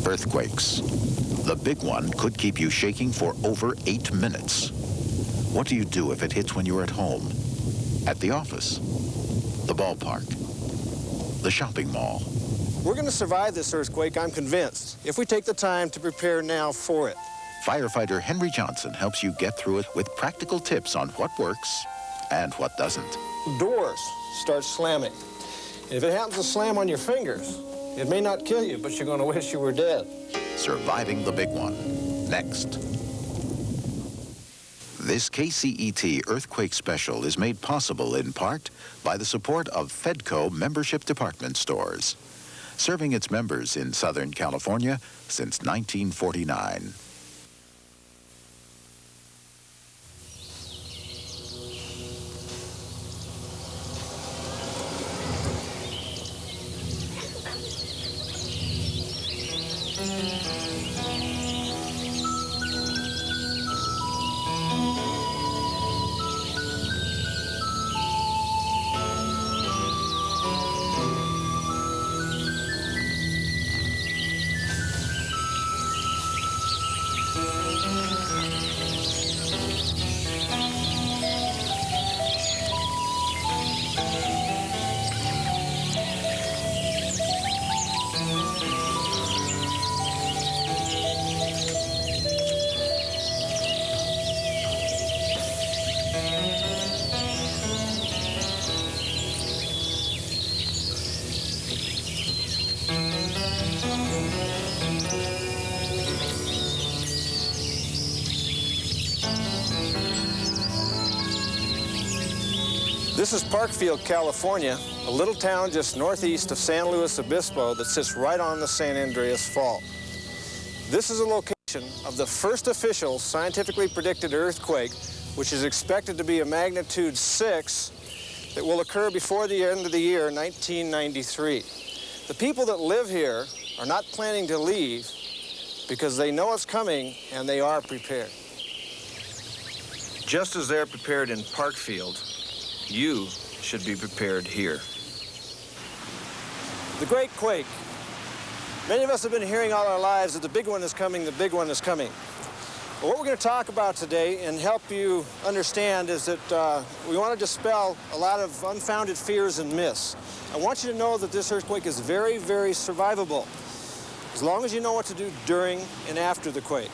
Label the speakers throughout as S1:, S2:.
S1: Earthquakes. The big one could keep you shaking for over 8 minutes. What do you do if it hits when you're at home, at the office, the ballpark, the shopping mall?
S2: We're going to survive this earthquake, I'm convinced, if we take the time to prepare now for it.
S1: Firefighter Henry Johnson helps you get through it with practical tips on what works and what doesn't.
S2: Doors start slamming. If it happens to slam on your fingers, it may not kill you, but you're going to wish you were dead.
S1: Surviving the big one, next. This KCET Earthquake Special is made possible in part by the support of Fedco membership department stores, serving its members in Southern California since 1949.
S2: This is Parkfield, California, a little town just northeast of San Luis Obispo that sits right on the San Andreas Fault. This is a location of the first official scientifically predicted earthquake, which is expected to be a magnitude 6 that will occur before the end of the year 1993. The people that live here are not planning to leave because they know it's coming and they are prepared. Just as they're prepared in Parkfield, you should be prepared here. The Great Quake. Many of us have been hearing all our lives that the big one is coming, the big one is coming. But what we're going to talk about today and help you understand is that we want to dispel a lot of unfounded fears and myths. I want you to know that this earthquake is very, very survivable, as long as you know what to do during and after the quake.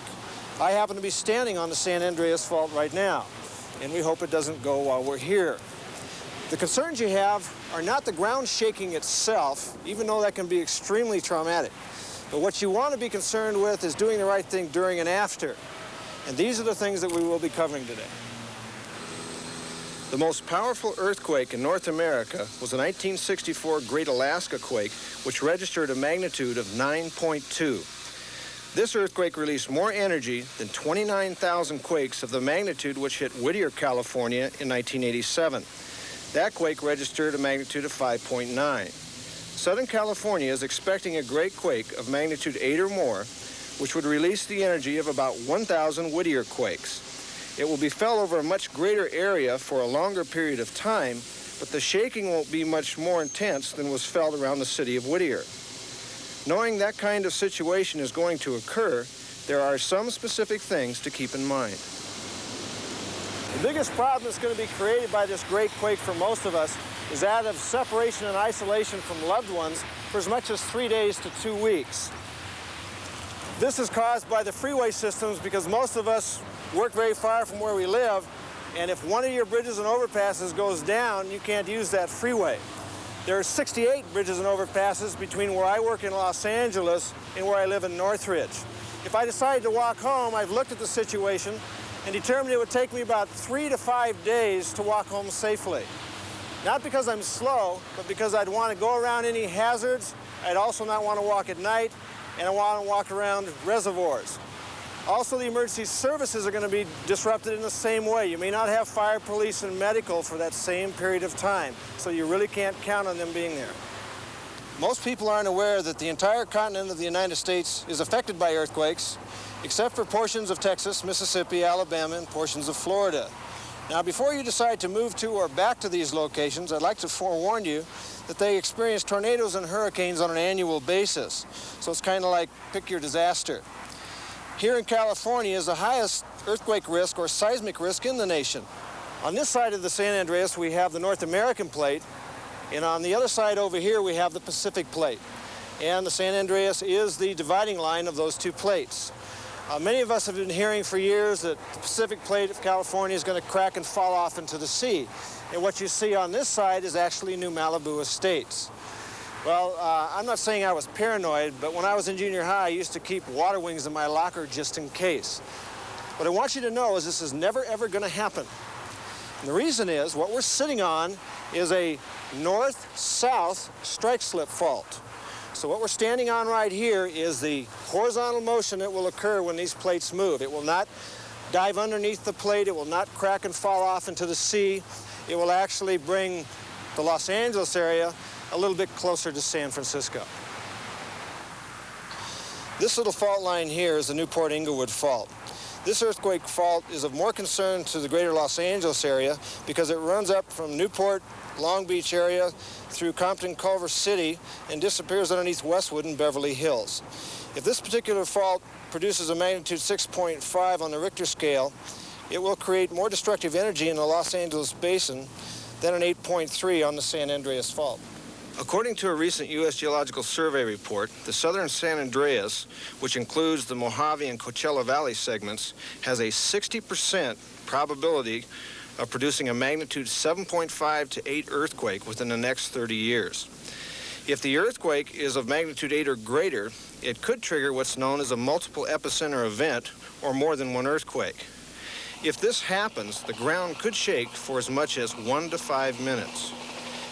S2: I happen to be standing on the San Andreas Fault right now, and we hope it doesn't go while we're here. The concerns you have are not the ground shaking itself, even though that can be extremely traumatic. But what you want to be concerned with is doing the right thing during and after. And these are the things that we will be covering today. The most powerful earthquake in North America was the 1964 Great Alaska Quake, which registered a magnitude of 9.2. This earthquake released more energy than 29,000 quakes of the magnitude which hit Whittier, California in 1987. That quake registered a magnitude of 5.9. Southern California is expecting a great quake of magnitude 8 or more, which would release the energy of about 1,000 Whittier quakes. It will be felt over a much greater area for a longer period of time, but the shaking won't be much more intense than was felt around the city of Whittier. Knowing that kind of situation is going to occur, there are some specific things to keep in mind. The biggest problem that's going to be created by this great quake for most of us is that of separation and isolation from loved ones for as much as 3 days to 2 weeks. This is caused by the freeway systems because most of us work very far from where we live, and if one of your bridges and overpasses goes down, you can't use that freeway. There are 68 bridges and overpasses between where I work in Los Angeles and where I live in Northridge. If I decide to walk home, I've looked at the situation and determined it would take me about 3 to 5 days to walk home safely. Not because I'm slow, but because I'd want to go around any hazards. I'd also not want to walk at night, and I want to walk around reservoirs. Also, the emergency services are going to be disrupted in the same way. You may not have fire, police, and medical for that same period of time, so you really can't count on them being there. Most people aren't aware that the entire continent of the United States is affected by earthquakes, except for portions of Texas, Mississippi, Alabama, and portions of Florida. Now, before you decide to move to or back to these locations, I'd like to forewarn you that they experience tornadoes and hurricanes on an annual basis. So it's kind of like pick your disaster. Here in California is the highest earthquake risk or seismic risk in the nation. On this side of the San Andreas, we have the North American plate, and on the other side over here, we have the Pacific plate. And the San Andreas is the dividing line of those two plates. Many of us have been hearing for years that the Pacific plate of California is going to crack and fall off into the sea. And what you see on this side is actually New Malibu Estates. Well, I'm not saying I was paranoid, but when I was in junior high, I used to keep water wings in my locker just in case. What I want you to know is this is never, ever going to happen. And the reason is what we're sitting on is a north-south strike slip fault. So what we're standing on right here is the horizontal motion that will occur when these plates move. It will not dive underneath the plate. It will not crack and fall off into the sea. It will actually bring the Los Angeles area a little bit closer to San Francisco. This little fault line here is the Newport-Inglewood Fault. This earthquake fault is of more concern to the greater Los Angeles area because it runs up from Newport, Long Beach area through Compton, Culver City, and disappears underneath Westwood and Beverly Hills. If this particular fault produces a magnitude 6.5 on the Richter scale, it will create more destructive energy in the Los Angeles basin than an 8.3 on the San Andreas Fault. According to a recent U.S. Geological Survey report, the southern San Andreas, which includes the Mojave and Coachella Valley segments, has a 60% probability of producing a magnitude 7.5 to 8 earthquake within the next 30 years. If the earthquake is of magnitude 8 or greater, it could trigger what's known as a multiple epicenter event, or more than one earthquake. If this happens, the ground could shake for as much as 1 to 5 minutes.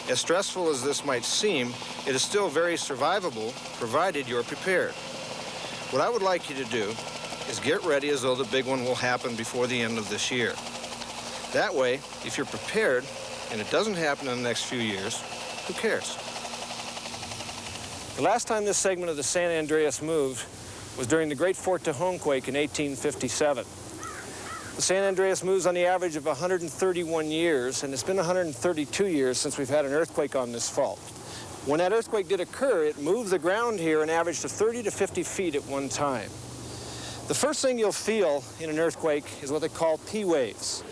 S2: As stressful as this might seem, it is still very survivable, provided you're prepared. What I would like you to do is get ready as though the big one will happen before the end of this year. That way, if you're prepared, and it doesn't happen in the next few years, who cares? The last time this segment of the San Andreas moved was during the Great Fort Tejon quake in 1857. The San Andreas moves on the average of 131 years, and it's been 132 years since we've had an earthquake on this fault. When that earthquake did occur, it moved the ground here an average of 30 to 50 feet at one time. The first thing you'll feel in an earthquake is what they call P waves.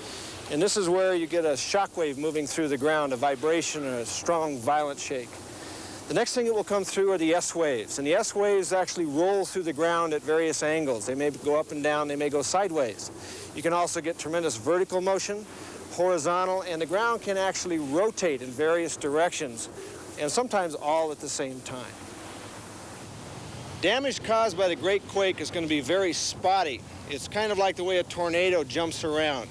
S2: And this is where you get a shock wave moving through the ground, a vibration, a strong, violent shake. The next thing that will come through are the S waves. And the S waves actually roll through the ground at various angles. They may go up and down, they may go sideways. You can also get tremendous vertical motion, horizontal, and the ground can actually rotate in various directions, and sometimes all at the same time. Damage caused by the Great Quake is going to be very spotty. It's kind of like the way a tornado jumps around.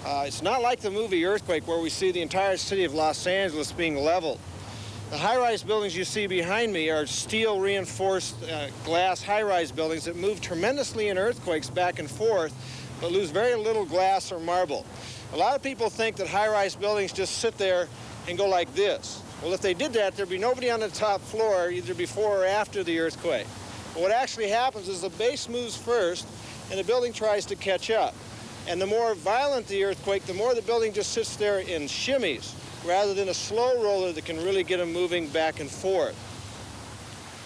S2: It's not like the movie Earthquake, where we see the entire city of Los Angeles being leveled. The high-rise buildings you see behind me are steel-reinforced glass high-rise buildings that move tremendously in earthquakes back and forth, but lose very little glass or marble. A lot of people think that high-rise buildings just sit there and go like this. Well, if they did that, there'd be nobody on the top floor either before or after the earthquake. But what actually happens is the base moves first, and the building tries to catch up. And the more violent the earthquake, the more the building just sits there in shimmies, rather than a slow roller that can really get them moving back and forth.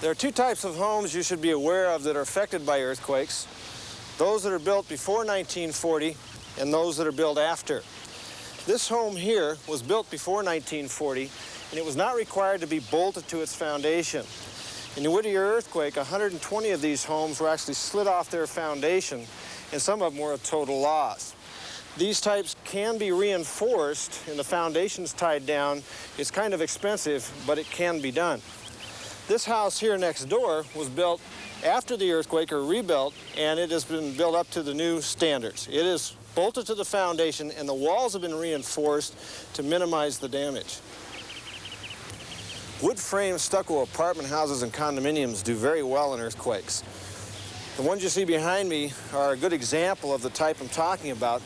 S2: There are two types of homes you should be aware of that are affected by earthquakes: those that are built before 1940 and those that are built after. This home here was built before 1940, and it was not required to be bolted to its foundation. In the Whittier earthquake, 120 of these homes were actually slid off their foundation, and some of them were a total loss. These types can be reinforced and the foundation's tied down. It's kind of expensive, but it can be done. This house here next door was built after the earthquake, or rebuilt, and it has been built up to the new standards. It is bolted to the foundation, and the walls have been reinforced to minimize the damage. Wood frame stucco apartment houses and condominiums do very well in earthquakes. The ones you see behind me are a good example of the type I'm talking about.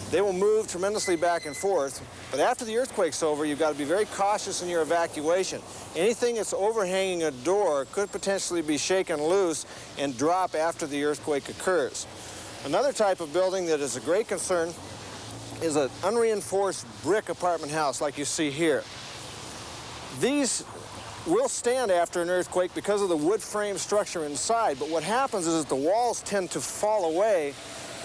S2: They will move tremendously back and forth, but after the earthquake's over, you've got to be very cautious in your evacuation. Anything that's overhanging a door could potentially be shaken loose and drop after the earthquake occurs. Another type of building that is a great concern is an unreinforced brick apartment house like you see here. These will stand after an earthquake because of the wood frame structure inside, but what happens is that the walls tend to fall away,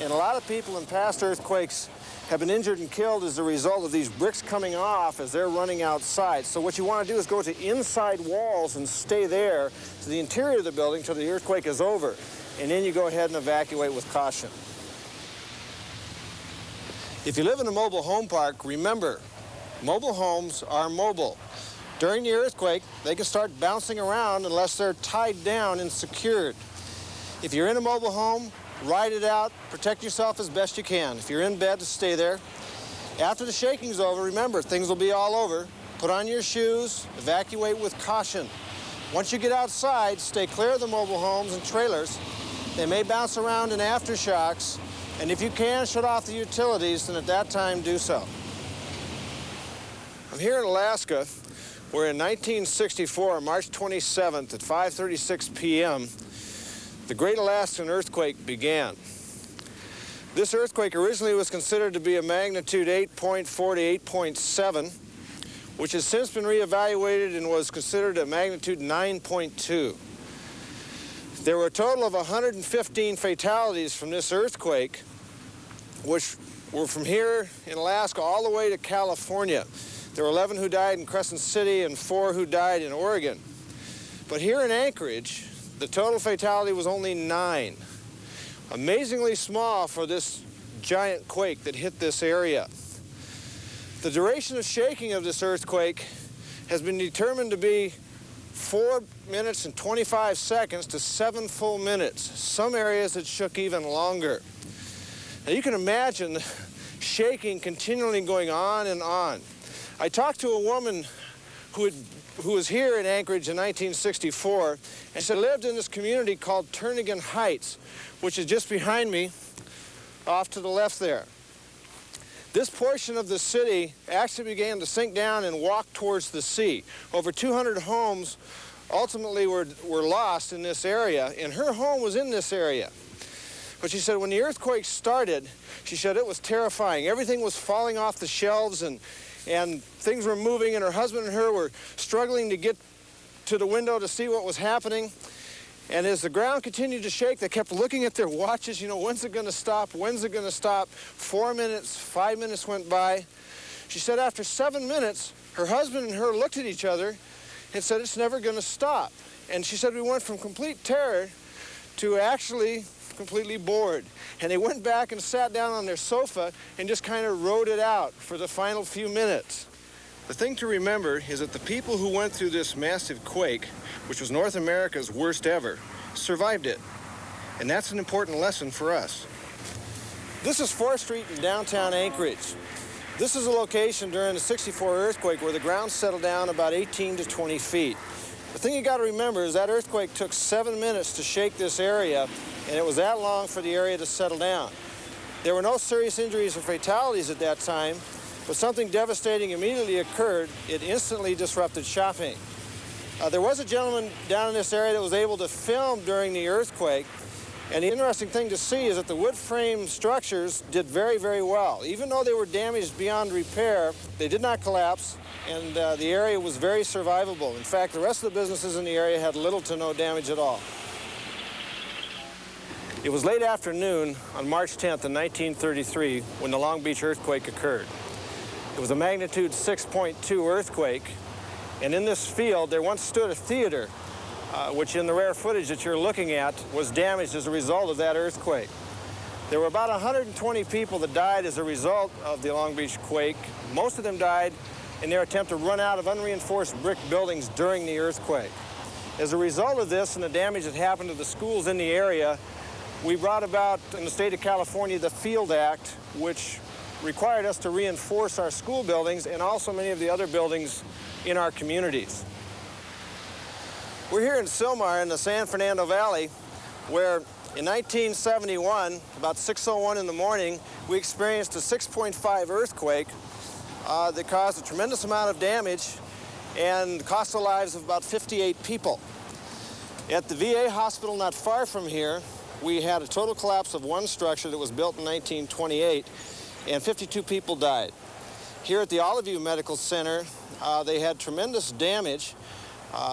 S2: and a lot of people in past earthquakes have been injured and killed as a result of these bricks coming off as they're running outside. So what you want to do is go to inside walls and stay there to the interior of the building till the earthquake is over, and then you go ahead and evacuate with caution. If you live in a mobile home park, remember, mobile homes are mobile. During the earthquake, they can start bouncing around unless they're tied down and secured. If you're in a mobile home, ride it out, protect yourself as best you can. If you're in bed, to stay there. After the shaking's over, remember, things will be all over. Put on your shoes, evacuate with caution. Once you get outside, stay clear of the mobile homes and trailers. They may bounce around in aftershocks, and if you can, shut off the utilities, then at that time, do so. I'm here in Alaska, where in 1964, March 27th at 5:36 p.m., the Great Alaskan Earthquake began. This earthquake originally was considered to be a magnitude 8.4 to 8.7, which has since been reevaluated and was considered a magnitude 9.2. There were a total of 115 fatalities from this earthquake, which were from here in Alaska all the way to California. There were 11 who died in Crescent City and 4 who died in Oregon. But here in Anchorage, the total fatality was only 9. Amazingly small for this giant quake that hit this area. The duration of shaking of this earthquake has been determined to be 4 minutes and 25 seconds to 7 full minutes. Some areas it shook even longer. Now you can imagine shaking continually going on and on. I talked to a woman who was here in Anchorage in 1964, and she lived in this community called Turnagain Heights, which is just behind me, off to the left there. This portion of the city actually began to sink down and walk towards the sea. Over 200 homes ultimately were lost in this area, and her home was in this area. But she said when the earthquake started, she said it was terrifying. Everything was falling off the shelves, and things were moving, and her husband and her were struggling to get to the window to see what was happening. And as the ground continued to shake, they kept looking at their watches, you know, when's it going to stop? When's it going to stop? 4 minutes, 5 minutes went by. She said after 7 minutes, her husband and her looked at each other and said, it's never going to stop. And she said we went from complete terror to actually completely bored. And they went back and sat down on their sofa and just kind of rode it out for the final few minutes. The thing to remember is that the people who went through this massive quake, which was North America's worst ever, survived it. And that's an important lesson for us. This is 4th Street in downtown Anchorage. This is a location during the '64 earthquake where the ground settled down about 18 to 20 feet. The thing you got to remember is that earthquake took 7 minutes to shake this area, and it was that long for the area to settle down. There were no serious injuries or fatalities at that time, but something devastating immediately occurred. It instantly disrupted shopping. There was a gentleman down in this area that was able to film during the earthquake, and the interesting thing to see is that the wood frame structures did very, very well. Even though they were damaged beyond repair, they did not collapse, and the area was very survivable. In fact, the rest of the businesses in the area had little to no damage at all. It was late afternoon on March 10th in 1933 when the Long Beach earthquake occurred. It was a magnitude 6.2 earthquake, and in this field there once stood a theater, which in the rare footage that you're looking at was damaged as a result of that earthquake. There were about 120 people that died as a result of the Long Beach quake. Most of them died in their attempt to run out of unreinforced brick buildings during the earthquake. As a result of this and the damage that happened to the schools in the area, we brought about in the state of California the Field Act, which required us to reinforce our school buildings and also many of the other buildings in our communities. We're here in Sylmar in the San Fernando Valley, where in 1971, about 6:01 in the morning, we experienced a 6.5 earthquake that caused a tremendous amount of damage and cost the lives of about 58 people. At the VA hospital not far from here, we had a total collapse of one structure that was built in 1928, and 52 people died. Here at the Olive View Medical Center, they had tremendous damage.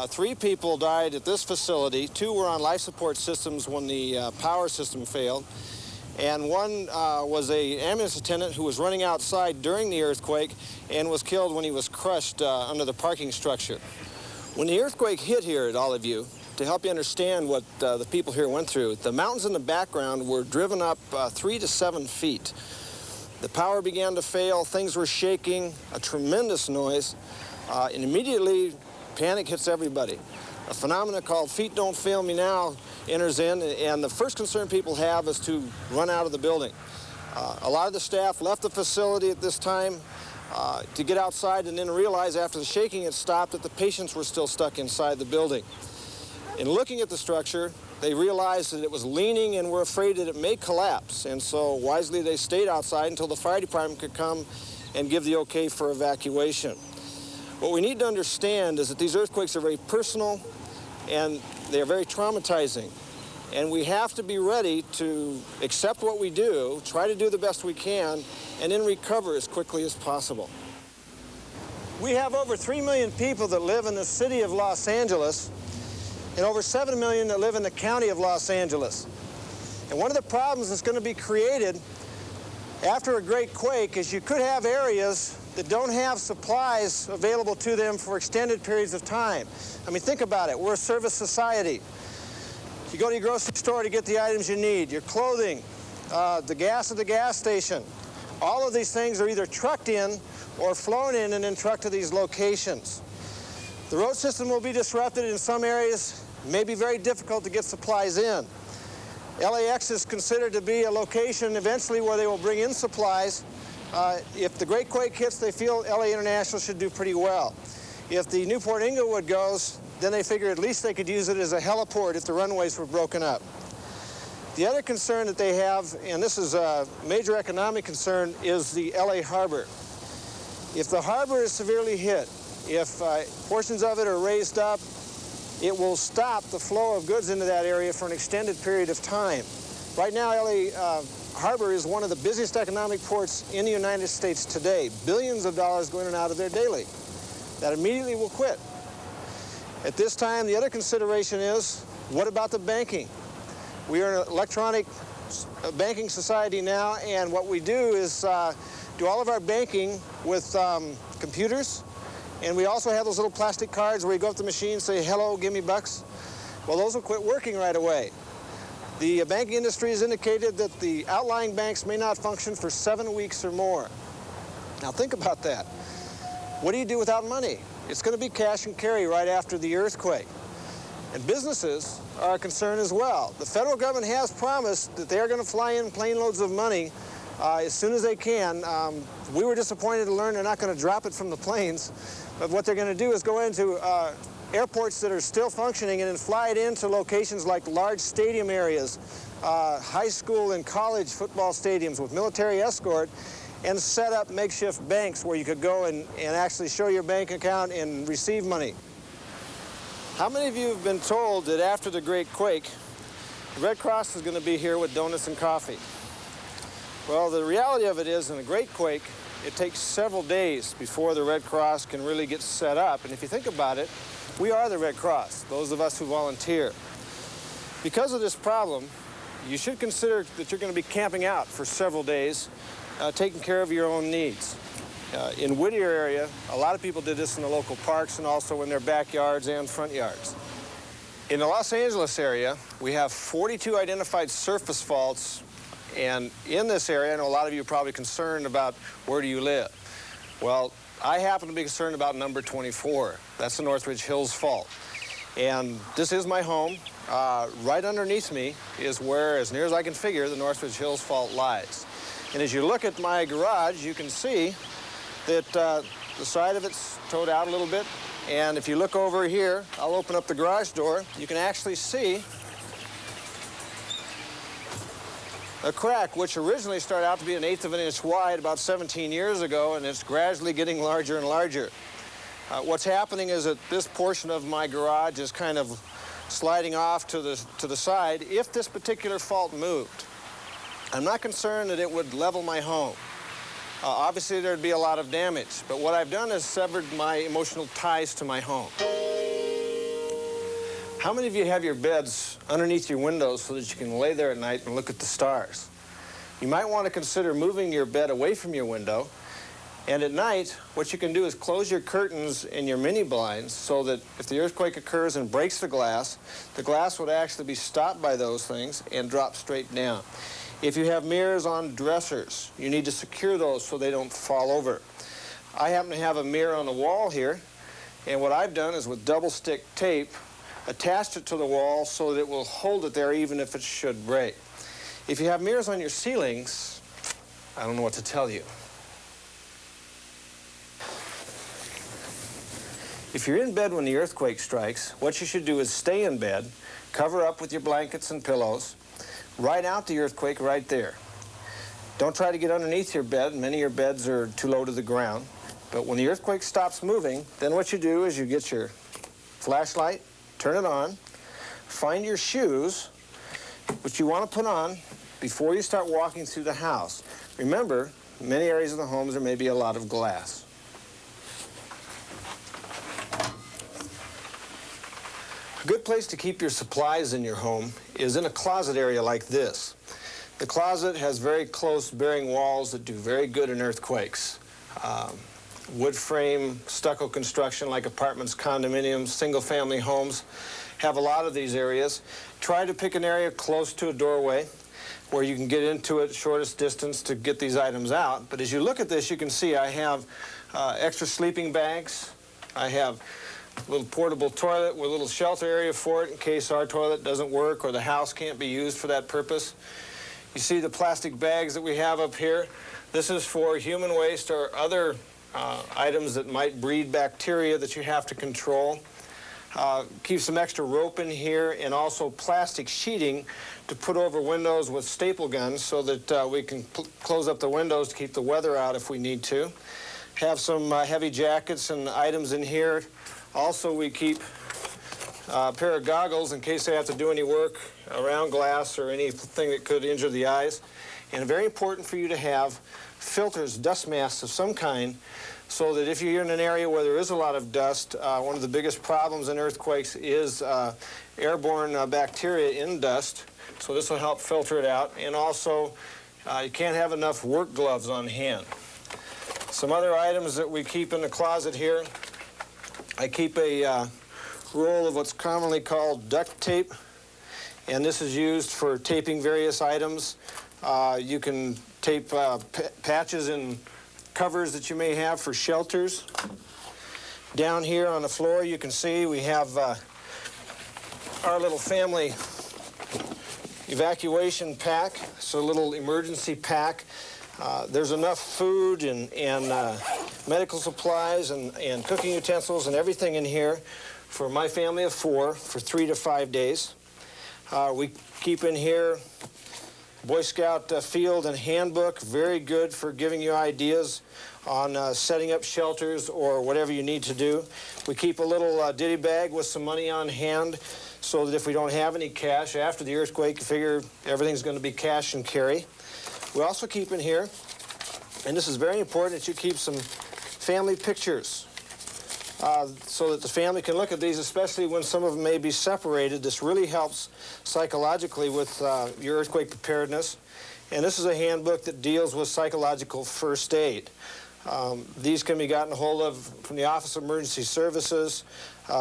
S2: 3 people died at this facility. 2 were on life support systems when the power system failed. And 1 was an ambulance attendant who was running outside during the earthquake and was killed when he was crushed under the parking structure. When the earthquake hit here at Olive View, to help you understand what the people here went through, the mountains in the background were driven up 3 to 7 feet. The power began to fail, things were shaking, a tremendous noise, and immediately panic hits everybody. A phenomenon called feet don't fail me now enters in, and the first concern people have is to run out of the building. A lot of the staff left the facility at this time to get outside and then realize after the shaking had stopped that the patients were still stuck inside the building. In looking at the structure, they realized that it was leaning and were afraid that it may collapse, and so wisely they stayed outside until the fire department could come and give the okay for evacuation. What we need to understand is that these earthquakes are very personal and they are very traumatizing, and we have to be ready to accept what we do, try to do the best we can, and then recover as quickly as possible. We have over 3 million people that live in the city of Los Angeles and over 7 million that live in the county of Los Angeles. And one of the problems that's going to be created after a great quake is you could have areas that don't have supplies available to them for extended periods of time. I mean, think about it. We're a service society. You go to your grocery store to get the items you need, your clothing, the gas at the gas station. All of these things are either trucked in or flown in and then trucked to these locations. The road system will be disrupted in some areas. It may be very difficult to get supplies in. LAX is considered to be a location eventually where they will bring in supplies. If the Great Quake hits, they feel LA International should do pretty well. If the Newport Inglewood goes, then they figure at least they could use it as a heliport if the runways were broken up. The other concern that they have, and this is a major economic concern, is the LA harbor. If the harbor is severely hit, if portions of it are raised up, it will stop the flow of goods into that area for an extended period of time. Right now, LA Harbor is one of the busiest economic ports in the United States today. Billions of dollars going in and out of there daily. That immediately will quit. At this time, the other consideration is, what about the banking? We are an electronic banking society now, and what we do is do all of our banking with computers, and we also have those little plastic cards where you go up to the machine and say, hello, give me bucks. Well, those will quit working right away. The banking industry has indicated that the outlying banks may not function for 7 weeks or more. Now think about that. What do you do without money? It's going to be cash and carry right after the earthquake. And businesses are a concern as well. The federal government has promised that they are going to fly in plane loads of money as soon as they can. We were disappointed to learn they're not going to drop it from the planes, but what they're going to do is go into airports that are still functioning and then fly it into locations like large stadium areas, high school and college football stadiums with military escort, and set up makeshift banks where you could go and actually show your bank account and receive money. How many of you have been told that after the Great Quake, the Red Cross is going to be here with donuts and coffee? Well, the reality of it is, in a Great Quake, it takes several days before the Red Cross can really get set up. And if you think about it, we are the Red Cross, those of us who volunteer. Because of this problem, you should consider that you're going to be camping out for several days, taking care of your own needs. In Whittier area, a lot of people did this in the local parks and also in their backyards and front yards. In the Los Angeles area, we have 42 identified surface faults, and in this area, I know a lot of you are probably concerned about where do you live. Well, I happen to be concerned about number 24. That's the Northridge Hills Fault. And this is my home. Right underneath me is where, as near as I can figure, the Northridge Hills Fault lies. And as you look at my garage, you can see that the side of it's towed out a little bit. And if you look over here, I'll open up the garage door, you can actually see a crack, which originally started out to be 1/8 of an inch wide about 17 years ago, and it's gradually getting larger and larger. What's happening is that this portion of my garage is kind of sliding off to the side. If this particular fault moved, I'm not concerned that it would level my home. Obviously, there'd be a lot of damage, but what I've done is severed my emotional ties to my home. How many of you have your beds underneath your windows so that you can lay there at night and look at the stars? You might want to consider moving your bed away from your window, and at night, what you can do is close your curtains and your mini blinds so that if the earthquake occurs and breaks the glass would actually be stopped by those things and drop straight down. If you have mirrors on dressers, you need to secure those so they don't fall over. I happen to have a mirror on the wall here, and what I've done is with double stick tape, attached it to the wall so that it will hold it there even if it should break. If you have mirrors on your ceilings, I don't know what to tell you. If you're in bed when the earthquake strikes, what you should do is stay in bed, cover up with your blankets and pillows, ride out the earthquake right there. Don't try to get underneath your bed. Many of your beds are too low to the ground. But when the earthquake stops moving, then what you do is you get your flashlight, turn it on, find your shoes, which you want to put on before you start walking through the house. Remember, in many areas of the homes there may be a lot of glass. A good place to keep your supplies in your home is in a closet area like this. The closet has very close bearing walls that do very good in earthquakes. Wood frame, stucco construction like apartments, condominiums, single-family homes have a lot of these areas. Try to pick an area close to a doorway where you can get into it shortest distance to get these items out. But as you look at this, you can see I have extra sleeping bags. I have a little portable toilet with a little shelter area for it in case our toilet doesn't work or the house can't be used for that purpose. You see the plastic bags that we have up here. This is for human waste or other items that might breed bacteria that you have to control. Keep some extra rope in here and also plastic sheeting to put over windows with staple guns so that we can close up the windows to keep the weather out if we need to. Have some heavy jackets and items in here. Also, we keep a pair of goggles in case they have to do any work around glass or anything that could injure the eyes. And very important for you to have filters, dust masks of some kind, so that if you're in an area where there is a lot of dust, one of the biggest problems in earthquakes is airborne bacteria in dust. So this will help filter it out. And also, you can't have enough work gloves on hand. Some other items that we keep in the closet here. I keep a roll of what's commonly called duct tape, and this is used for taping various items. You can tape patches and covers that you may have for shelters. Down here on the floor, you can see we have our little family evacuation pack. It's a little emergency pack. There's enough food and medical supplies and cooking utensils and everything in here for my family of 4 for 3 to 5 days. We keep in here Boy Scout field and handbook, very good for giving you ideas on setting up shelters or whatever you need to do. We keep a little ditty bag with some money on hand so that if we don't have any cash after the earthquake, you figure everything's going to be cash and carry. We also keep in here, and this is very important, that you keep some family pictures so that the family can look at these, especially when some of them may be separated. This really helps psychologically with your earthquake preparedness. And this is a handbook that deals with psychological first aid. These can be gotten a hold of from the Office of Emergency Services.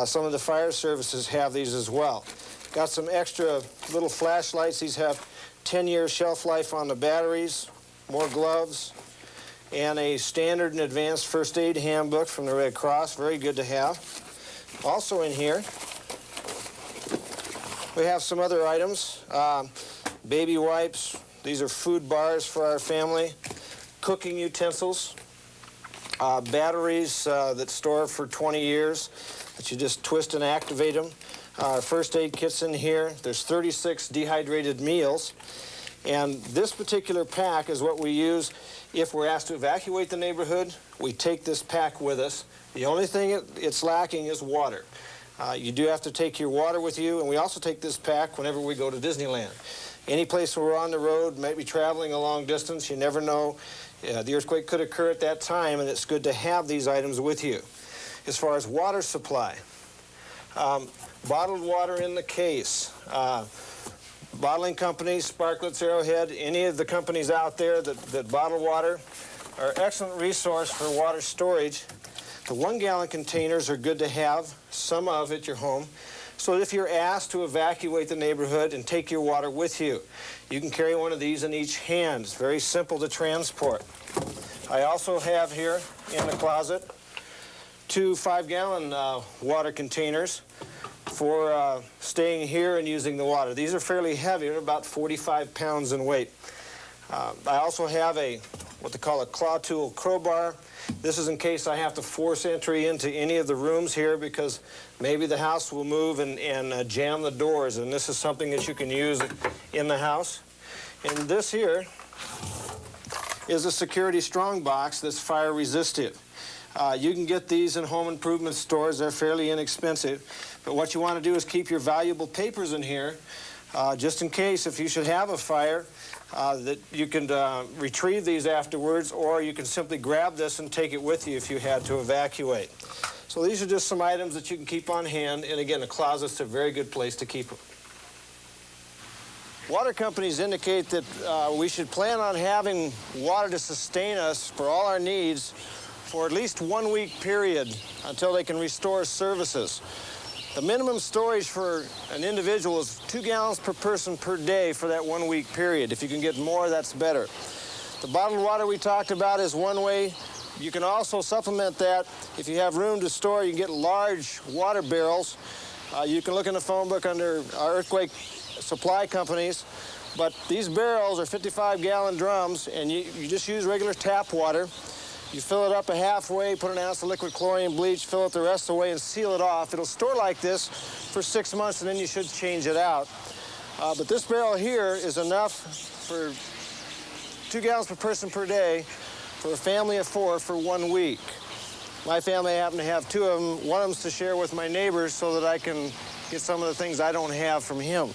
S2: Some of the fire services have these as well. Got some extra little flashlights. These have 10-year shelf life on the batteries, more gloves, and a standard and advanced first aid handbook from the Red Cross. Very good to have. Also in here, we have some other items. Baby wipes. These are food bars for our family. Cooking utensils. Batteries that store for 20 years that you just twist and activate them. First aid kits in here. There's 36 dehydrated meals. And this particular pack is what we use if we're asked to evacuate the neighborhood. We take this pack with us. The only thing it's lacking is water. You do have to take your water with you, and we also take this pack whenever we go to Disneyland. Any place where we're on the road, might be traveling a long distance, you never know. The earthquake could occur at that time, and it's good to have these items with you. As far as water supply, bottled water in the case. Bottling companies, Sparklets, Arrowhead, any of the companies out there that bottle water are an excellent resource for water storage. The 1-gallon containers are good to have, some of at your home, so that if you're asked to evacuate the neighborhood and take your water with you, you can carry one of these in each hand. It's very simple to transport. I also have here in the closet 2 5-gallon water containers for staying here and using the water. These are fairly heavy, they're about 45 pounds in weight. I also have what they call a claw tool crowbar. This is in case I have to force entry into any of the rooms here because maybe the house will move and jam the doors, and this is something that you can use in the house. And this here is a security strong box that's fire resistive. You can get these in home improvement stores. They're fairly inexpensive. But what you want to do is keep your valuable papers in here just in case if you should have a fire that you can retrieve these afterwards, or you can simply grab this and take it with you if you had to evacuate. So these are just some items that you can keep on hand, and again, a closet's a very good place to keep them. Water companies indicate that we should plan on having water to sustain us for all our needs for at least 1 week period until they can restore services. The minimum storage for an individual is 2 gallons per person per day for that 1 week period. If you can get more, that's better. The bottled water we talked about is one way. You can also supplement that. If you have room to store, you can get large water barrels. You can look in the phone book under our earthquake supply companies. But these barrels are 55-gallon drums, and you just use regular tap water. You fill it up halfway, put an ounce of liquid chlorine bleach, fill it the rest of the way, and seal it off. It'll store like this for 6 months, and then you should change it out. But this barrel here is enough for 2 gallons per person per day for a family of 4 for 1 week. My family, I happen to have 2 of them. One of them's to share with my neighbors so that I can get some of the things I don't have from him.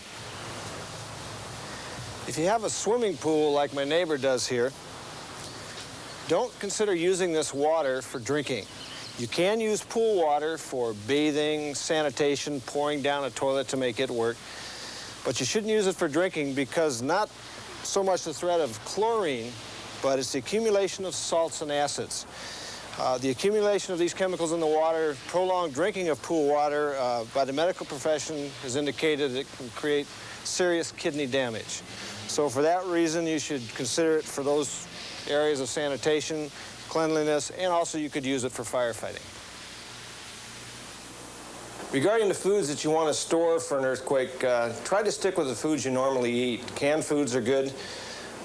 S2: If you have a swimming pool like my neighbor does here, don't consider using this water for drinking. You can use pool water for bathing, sanitation, pouring down a toilet to make it work, but you shouldn't use it for drinking because not so much the threat of chlorine, but it's the accumulation of salts and acids. The accumulation of these chemicals in the water, prolonged drinking of pool water by the medical profession has indicated it can create serious kidney damage. So for that reason, you should consider it for those areas of sanitation, cleanliness, and also you could use it for firefighting. Regarding the foods that you want to store for an earthquake, try to stick with the foods you normally eat. Canned foods are good.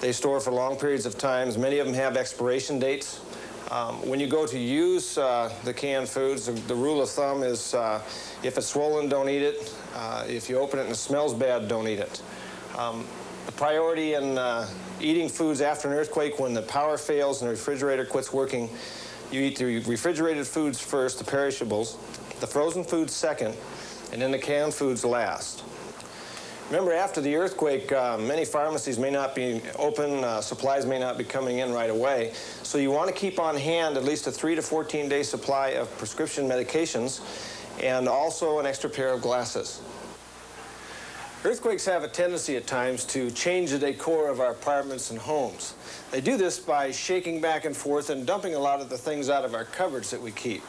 S2: They store for long periods of time. Many of them have expiration dates. When you go to use the canned foods, the rule of thumb is if it's swollen, don't eat it. If you open it and it smells bad, don't eat it. The priority in eating foods after an earthquake, when the power fails and the refrigerator quits working, you eat the refrigerated foods first, the perishables, the frozen foods second, and then the canned foods last. Remember, after the earthquake, many pharmacies may not be open, supplies may not be coming in right away, so you want to keep on hand at least a 3 to 14-day supply of prescription medications and also an extra pair of glasses. Earthquakes have a tendency at times to change the decor of our apartments and homes. They do this by shaking back and forth and dumping a lot of the things out of our cupboards that we keep.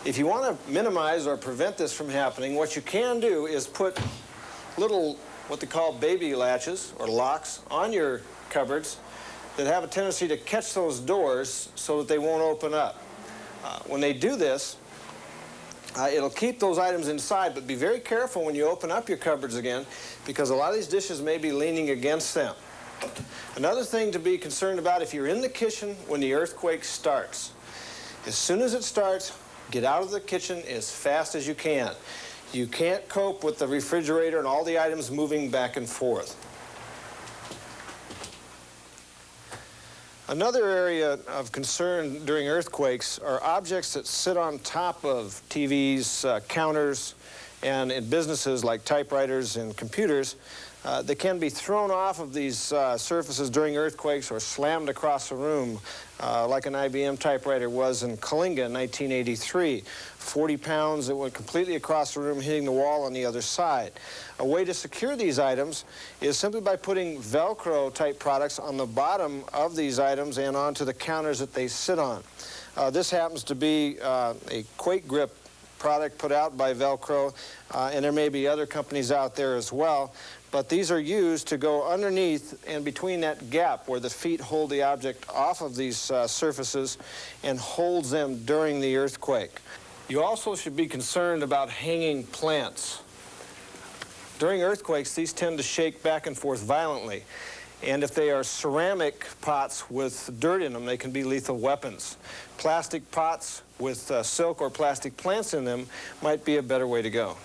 S2: If you want to minimize or prevent this from happening, what you can do is put little, what they call baby latches or locks on your cupboards that have a tendency to catch those doors so that they won't open up. When they do this, it'll keep those items inside, but be very careful when you open up your cupboards again because a lot of these dishes may be leaning against them. Another thing to be concerned about if you're in the kitchen when the earthquake starts. As soon as it starts, get out of the kitchen as fast as you can. You can't cope with the refrigerator and all the items moving back and forth. Another area of concern during earthquakes are objects that sit on top of TVs, counters, and in businesses like typewriters and computers. They can be thrown off of these surfaces during earthquakes or slammed across a room, like an IBM typewriter was in Kalinga in 1983. 40 pounds that went completely across the room, hitting the wall on the other side. A way to secure these items is simply by putting Velcro type products on the bottom of these items and onto the counters that they sit on. This happens to be a Quake grip product put out by Velcro, and there may be other companies out there as well. But these are used to go underneath and between that gap where the feet hold the object off of these surfaces and holds them during the earthquake. You also should be concerned about hanging plants. During earthquakes, these tend to shake back and forth violently. And if they are ceramic pots with dirt in them, they can be lethal weapons. Plastic pots with silk or plastic plants in them might be a better way to go.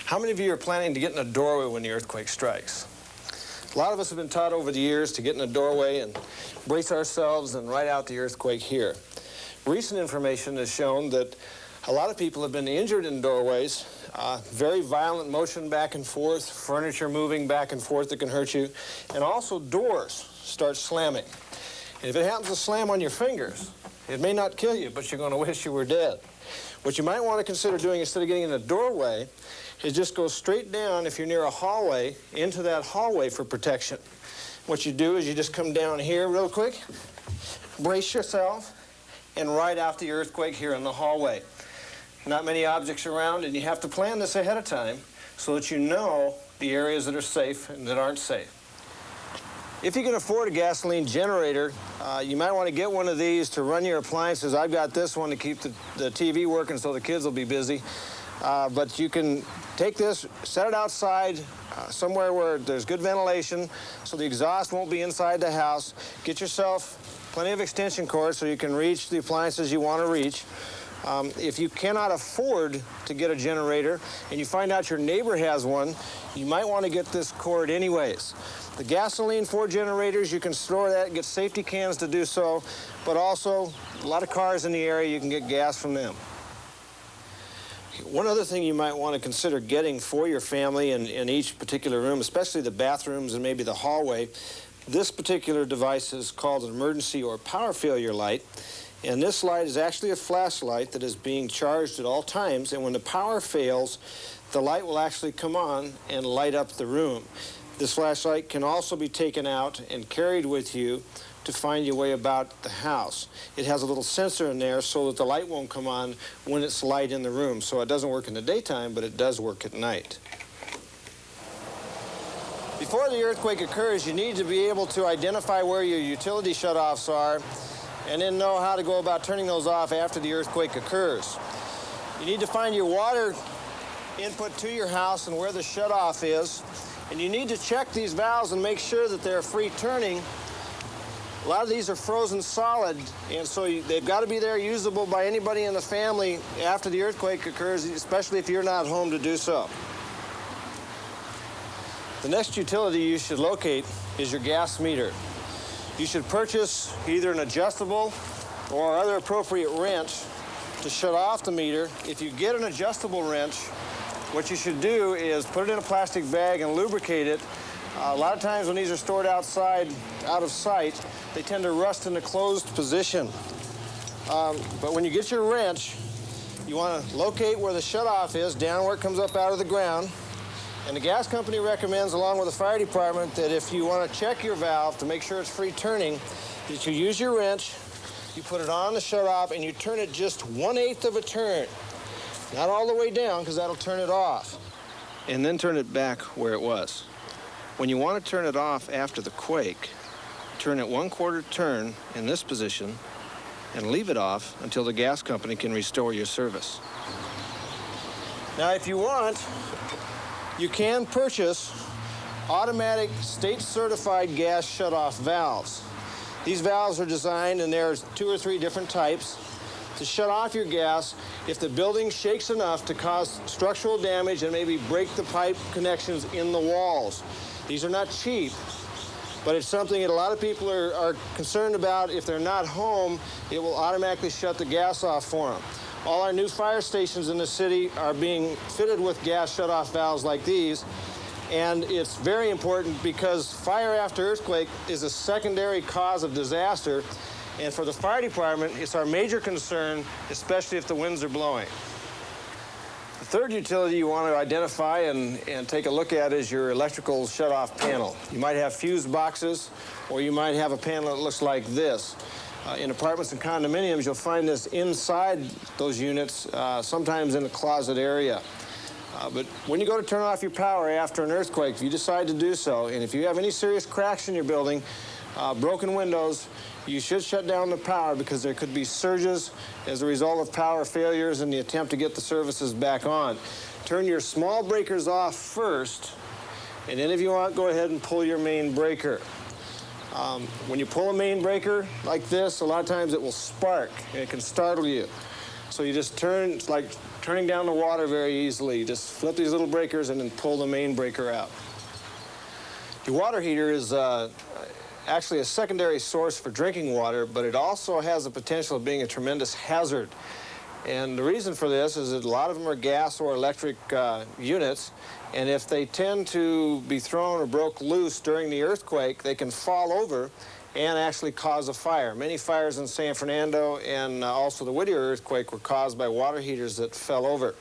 S2: How many of you are planning to get in a doorway when the earthquake strikes? A lot of us have been taught over the years to get in a doorway and brace ourselves and ride out the earthquake here. Recent information has shown that a lot of people have been injured in doorways, very violent motion back and forth, furniture moving back and forth that can hurt you, and also doors start slamming. And if it happens to slam on your fingers, it may not kill you, but you're going to wish you were dead. What you might want to consider doing instead of getting in a doorway is just go straight down, if you're near a hallway, into that hallway for protection. What you do is you just come down here real quick, brace yourself, and ride out the earthquake here in the hallway. Not many objects around, and you have to plan this ahead of time so that you know the areas that are safe and that aren't safe. If you can afford a gasoline generator, you might want to get one of these to run your appliances. I've got this one to keep the TV working so the kids will be busy. But you can take this, set it outside somewhere where there's good ventilation so the exhaust won't be inside the house. Get yourself plenty of extension cords so you can reach the appliances you want to reach. If you cannot afford to get a generator and you find out your neighbor has one, you might want to get this cord anyways. The gasoline for generators, you can store that and get safety cans to do so, but also a lot of cars in the area, you can get gas from them. One other thing you might want to consider getting for your family in each particular room, especially the bathrooms and maybe the hallway, this particular device is called an emergency or power failure light. And this light is actually a flashlight that is being charged at all times, and when the power fails, the light will actually come on and light up the room. This flashlight can also be taken out and carried with you to find your way about the house. It has a little sensor in there so that the light won't come on when it's light in the room. So it doesn't work in the daytime, but it does work at night. Before the earthquake occurs, you need to be able to identify where your utility shutoffs are and then know how to go about turning those off after the earthquake occurs. You need to find your water input to your house and where the shutoff is. And you need to check these valves and make sure that they're free turning. A lot of these are frozen solid, and so they've got to be there usable by anybody in the family after the earthquake occurs, especially if you're not home to do so. The next utility you should locate is your gas meter. You should purchase either an adjustable or other appropriate wrench to shut off the meter. If you get an adjustable wrench, what you should do is put it in a plastic bag and lubricate it. A lot of times when these are stored outside, out of sight, they tend to rust in a closed position. But when you get your wrench, you want to locate where the shutoff is, down where it comes up out of the ground. And the gas company recommends, along with the fire department, that if you want to check your valve to make sure it's free turning, that you use your wrench, you put it on the shutoff, and you turn it just 1/8 of a turn. Not all the way down, because that'll turn it off. And then turn it back where it was. When you want to turn it off after the quake, turn it 1/4 turn in this position and leave it off until the gas company can restore your service. Now, if you want, you can purchase automatic state-certified gas shutoff valves. These valves are designed, and there's 2 or 3 different types, to shut off your gas if the building shakes enough to cause structural damage and maybe break the pipe connections in the walls. These are not cheap, but it's something that a lot of people are concerned about. If they're not home, it will automatically shut the gas off for them. All our new fire stations in the city are being fitted with gas shutoff valves like these. And it's very important because fire after earthquake is a secondary cause of disaster. And for the fire department, it's our major concern, especially if the winds are blowing. The third utility you want to identify and take a look at is your electrical shutoff panel. You might have fuse boxes, or you might have a panel that looks like this. In apartments and condominiums, you'll find this inside those units, sometimes in the closet area. But when you go to turn off your power after an earthquake, if you decide to do so, and if you have any serious cracks in your building, broken windows, you should shut down the power because there could be surges as a result of power failures in the attempt to get the services back on. Turn your small breakers off first, and then if you want, go ahead and pull your main breaker. When you pull a main breaker like this, a lot of times it will spark, and it can startle you. So you just turn, it's like turning down the water very easily. You just flip these little breakers and then pull the main breaker out. Your water heater is actually a secondary source for drinking water, but it also has the potential of being a tremendous hazard. And the reason for this is that a lot of them are gas or electric units, and if they tend to be thrown or broke loose during the earthquake, they can fall over and actually cause a fire. Many fires in San Fernando and also the Whittier earthquake were caused by water heaters that fell over.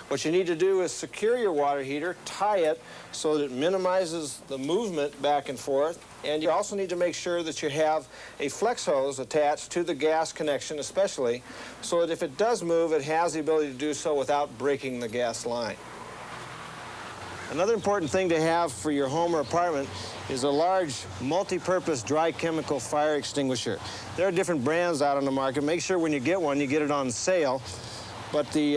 S2: What you need to do is secure your water heater, tie it so that it minimizes the movement back and forth, and you also need to make sure that you have a flex hose attached to the gas connection especially, so that if it does move, it has the ability to do so without breaking the gas line. Another important thing to have for your home or apartment is a large multi-purpose dry chemical fire extinguisher. There are different brands out on the market. Make sure when you get one, you get it on sale. But the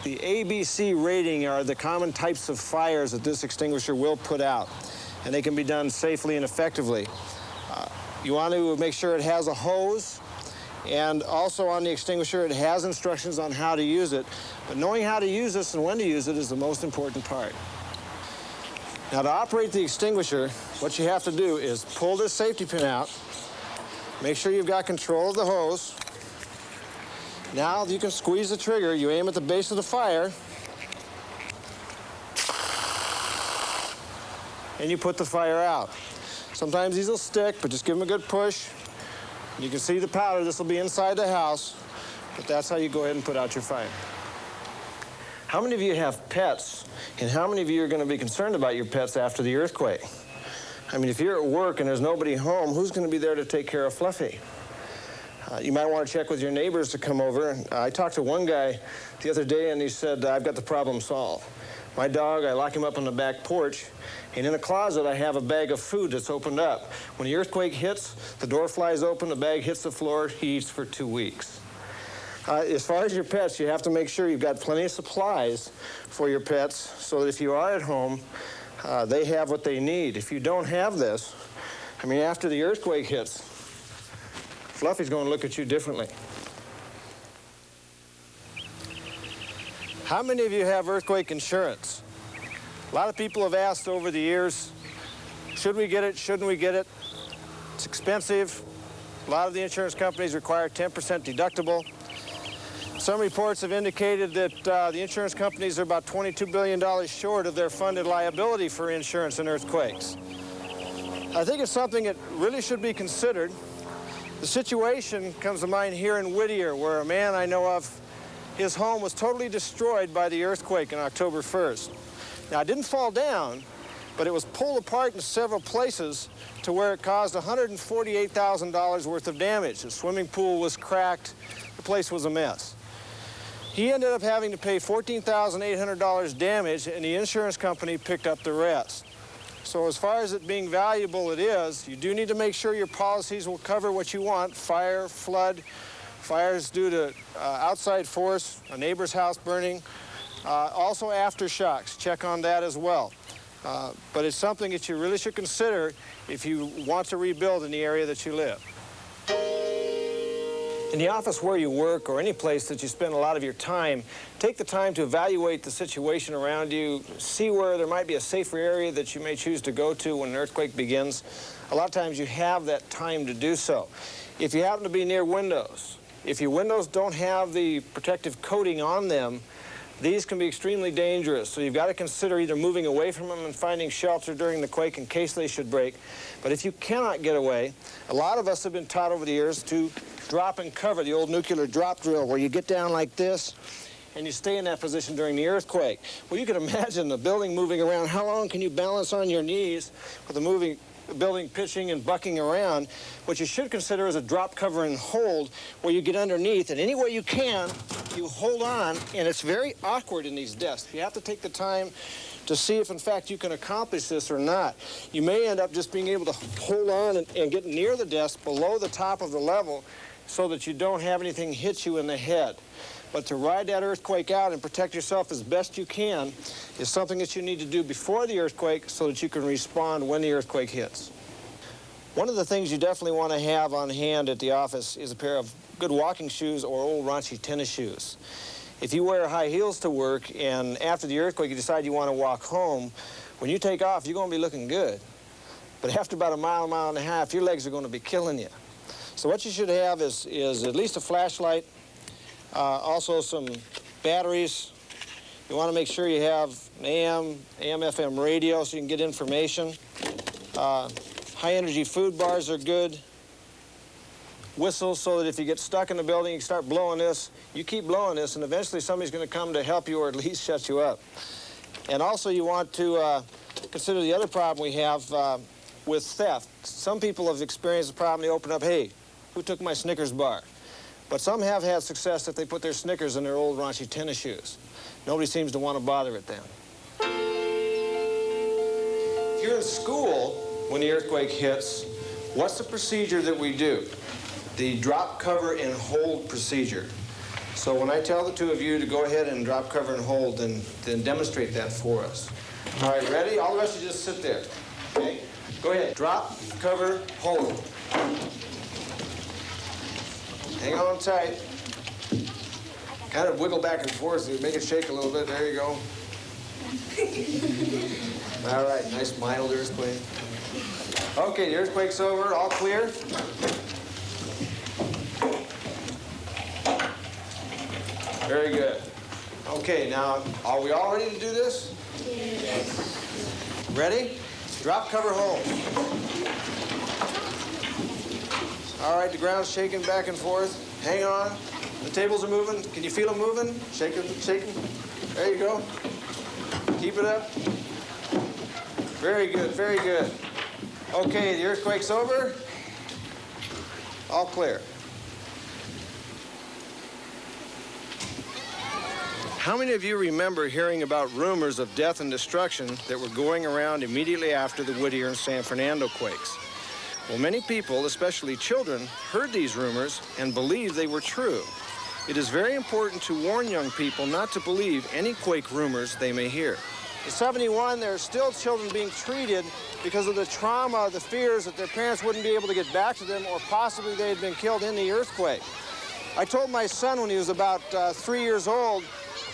S2: ABC rating are the common types of fires that this extinguisher will put out, and they can be done safely and effectively. You want to make sure it has a hose, and also on the extinguisher it has instructions on how to use it. But knowing how to use this and when to use it is the most important part. Now, to operate the extinguisher, what you have to do is pull this safety pin out, make sure you've got control of the hose. Now you can squeeze the trigger. You aim at the base of the fire, and you put the fire out. Sometimes these will stick, but just give them a good push. You can see the powder. This will be inside the house, but that's how you go ahead and put out your fire. How many of you have pets, and how many of you are going to be concerned about your pets after the earthquake? I mean, if you're at work and there's nobody home, who's going to be there to take care of Fluffy? You might want to check with your neighbors to come over. I talked to one guy the other day, and he said, I've got the problem solved. My dog, I lock him up on the back porch, and in a closet, I have a bag of food that's opened up. When the earthquake hits, the door flies open, the bag hits the floor, he eats for 2 weeks. As far as your pets, you have to make sure you've got plenty of supplies for your pets so that if you are at home, they have what they need. If you don't have this, I mean, after the earthquake hits, Fluffy's going to look at you differently. How many of you have earthquake insurance? A lot of people have asked over the years, should we get it, shouldn't we get it? It's expensive. A lot of the insurance companies require 10% deductible. Some reports have indicated that the insurance companies are about $22 billion short of their funded liability for insurance in earthquakes. I think it's something that really should be considered. The situation comes to mind here in Whittier, where a man I know of, his home was totally destroyed by the earthquake on October 1st. Now, it didn't fall down, but it was pulled apart in several places to where it caused $148,000 worth of damage. The swimming pool was cracked. The place was a mess. He ended up having to pay $14,800 damage, and the insurance company picked up the rest. So as far as it being valuable, it is. You do need to make sure your policies will cover what you want: fire, flood, fires due to outside force, a neighbor's house burning, also aftershocks. Check on that as well. But it's something that you really should consider if you want to rebuild in the area that you live. In the office where you work, or any place that you spend a lot of your time, take the time to evaluate the situation around you, see where there might be a safer area that you may choose to go to when an earthquake begins. A lot of times you have that time to do so. If you happen to be near windows, If your windows don't have the protective coating on them, these can be extremely dangerous. So you've got to consider either moving away from them and finding shelter during the quake in case they should break. But if you cannot get away, a lot of us have been taught over the years to drop and cover, the old nuclear drop drill, where you get down like this and you stay in that position during the earthquake. Well, you can imagine the building moving around. How long can you balance on your knees with the building pitching and bucking around? What you should consider is a drop, cover, and hold, where you get underneath, and any way you can, you hold on, and it's very awkward in these desks. You have to take the time to see if, in fact, you can accomplish this or not. You may end up just being able to hold on and get near the desk below the top of the level so that you don't have anything hit you in the head. But to ride that earthquake out and protect yourself as best you can is something that you need to do before the earthquake so that you can respond when the earthquake hits. One of the things you definitely want to have on hand at the office is a pair of good walking shoes or old raunchy tennis shoes. If you wear high heels to work and after the earthquake you decide you want to walk home, when you take off you're going to be looking good. But after about a mile and a half, your legs are going to be killing you. So what you should have is at least a flashlight, also some batteries. You want to make sure you have an AM/FM radio so you can get information. High-energy food bars are good. Whistles so that if you get stuck in the building, you can start blowing this. You keep blowing this, and eventually somebody's going to come to help you or at least shut you up. And also you want to consider the other problem we have with theft. Some people have experienced the problem. They open up, hey, who took my Snickers bar? But some have had success if they put their Snickers in their old raunchy tennis shoes. Nobody seems to want to bother it then. If you're in school when the earthquake hits, what's the procedure that we do? The drop, cover, and hold procedure. So when I tell the two of you to go ahead and drop, cover, and hold, then demonstrate that for us. All right, ready? All the rest of you just sit there. Okay? Go ahead. Drop, cover, hold. Hang on tight. Kind of wiggle back and forth. So make it shake a little bit. There you go. All right, nice mild earthquake. Okay, the earthquake's over. All clear. Very good. Okay, now, are we all ready to do this? Yes. Ready? Drop, cover, hold. All right, the ground's shaking back and forth. Hang on. The tables are moving. Can you feel them moving? Shaking, shaking. There you go. Keep it up. Very good, very good. Okay, the earthquake's over. All clear. How many of you remember hearing about rumors of death and destruction that were going around immediately after the Whittier and San Fernando quakes? Well, many people, especially children, heard these rumors and believed they were true. It is very important to warn young people not to believe any quake rumors they may hear. In '71, there are still children being treated because of the trauma, the fears that their parents wouldn't be able to get back to them or possibly they had been killed in the earthquake. I told my son when he was about 3 years old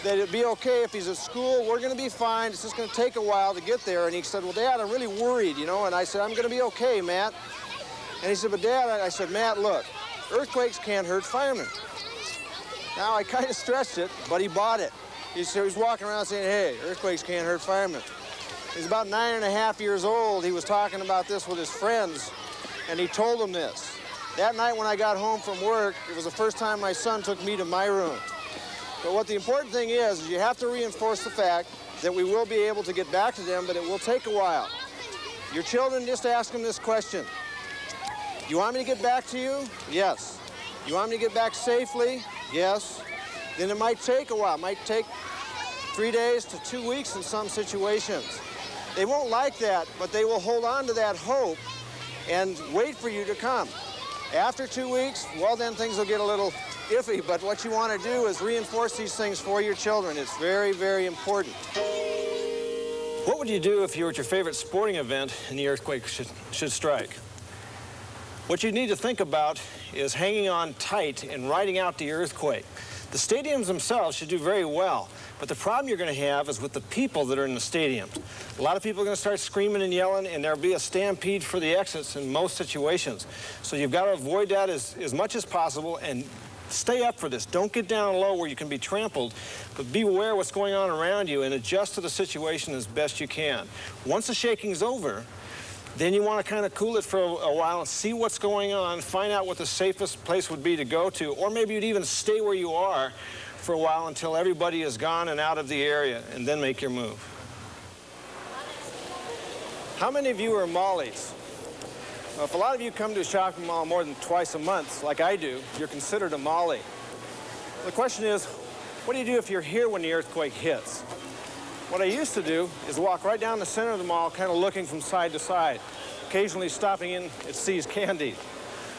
S2: that it'd be okay if he's at school, we're going to be fine, it's just going to take a while to get there. And he said, well, Dad, I'm really worried, you know, and I said, I'm going to be okay, Matt. And he said, but Dad, I said, Matt, look, earthquakes can't hurt firemen. Now, I kind of stretched it, but he bought it. He was walking around saying, hey, earthquakes can't hurt firemen. He's about 9.5 years old. He was talking about this with his friends, and he told them this. That night when I got home from work, it was the first time my son took me to my room. But what the important thing is you have to reinforce the fact that we will be able to get back to them, but it will take a while. Your children, just ask them this question. You want me to get back to you? Yes. You want me to get back safely? Yes. Then it might take a while. It might take 3 days to 2 weeks in some situations. They won't like that, but they will hold on to that hope and wait for you to come. After 2 weeks, well, then things will get a little iffy, but what you want to do is reinforce these things for your children. It's very, very important. What would you do if you were at your favorite sporting event and the earthquake should strike? What you need to think about is hanging on tight and riding out the earthquake. The stadiums themselves should do very well, but the problem you're going to have is with the people that are in the stadiums. A lot of people are going to start screaming and yelling, and there'll be a stampede for the exits in most situations. So you've got to avoid that as much as possible and Stay up for this. Don't get down low where you can be trampled, but be aware of what's going on around you and adjust to the situation as best you can. Once the shaking's over, then you want to kind of cool it for a while and see what's going on, find out what the safest place would be to go to, or maybe you'd even stay where you are for a while until everybody is gone and out of the area, and then make your move. How many of you are Mollies? Well, if a lot of you come to a shopping mall more than twice a month, like I do, you're considered a Molly. The question is, what do you do if you're here when the earthquake hits? What I used to do is walk right down the center of the mall, kind of looking from side to side, occasionally stopping in at See's Candy.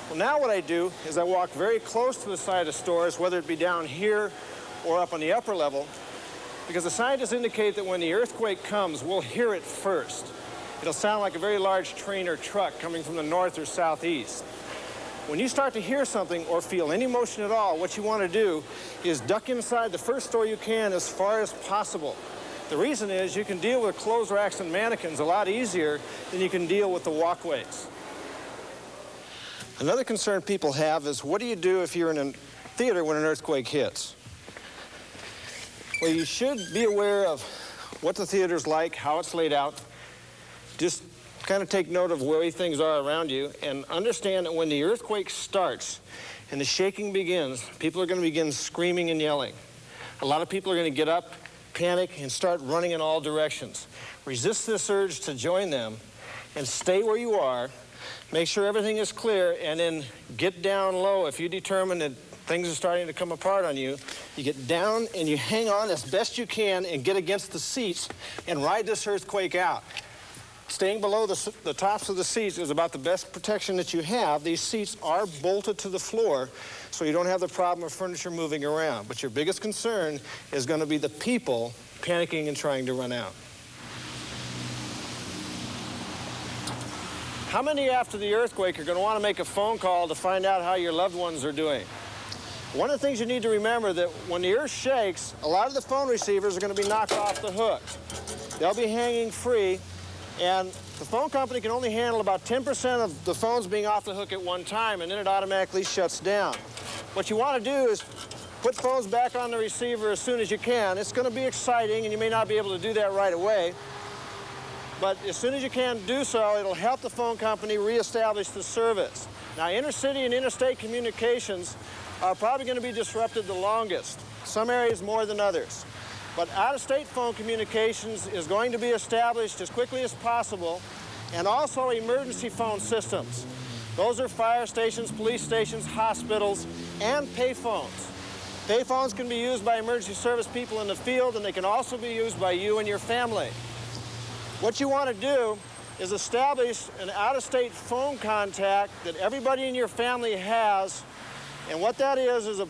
S2: Well, now what I do is I walk very close to the side of stores, whether it be down here or up on the upper level, because the scientists indicate that when the earthquake comes, we'll hear it first. It'll sound like a very large train or truck coming from the north or southeast. When you start to hear something or feel any motion at all, what you want to do is duck inside the first store you can as far as possible. The reason is you can deal with clothes racks and mannequins a lot easier than you can deal with the walkways. Another concern people have is, what do you do if you're in a theater when an earthquake hits? Well, you should be aware of what the theater's like, how it's laid out. Just kind of take note of where things are around you and understand that when the earthquake starts and the shaking begins, people are going to begin screaming and yelling. A lot of people are going to get up, panic, and start running in all directions. Resist this urge to join them and stay where you are. Make sure everything is clear, and then get down low. If you determine that things are starting to come apart on you, you get down and you hang on as best you can and get against the seats and ride this earthquake out. Staying below the tops of the seats is about the best protection that you have. These seats are bolted to the floor, so you don't have the problem of furniture moving around. But your biggest concern is going to be the people panicking and trying to run out. How many after the earthquake are going to want to make a phone call to find out how your loved ones are doing? One of the things you need to remember that when the earth shakes, a lot of the phone receivers are going to be knocked off the hook. They'll be hanging free. And the phone company can only handle about 10% of the phones being off the hook at one time, and then it automatically shuts down. What you want to do is put phones back on the receiver as soon as you can. It's going to be exciting, and you may not be able to do that right away. But as soon as you can do so, it'll help the phone company reestablish the service. Now, intercity and interstate communications are probably going to be disrupted the longest, some areas more than others. But out-of-state phone communications is going to be established as quickly as possible, and also emergency phone systems. Those are fire stations, police stations, hospitals, and payphones. Payphones can be used by emergency service people in the field, and they can also be used by you and your family. What you want to do is establish an out-of-state phone contact that everybody in your family has, and what that is a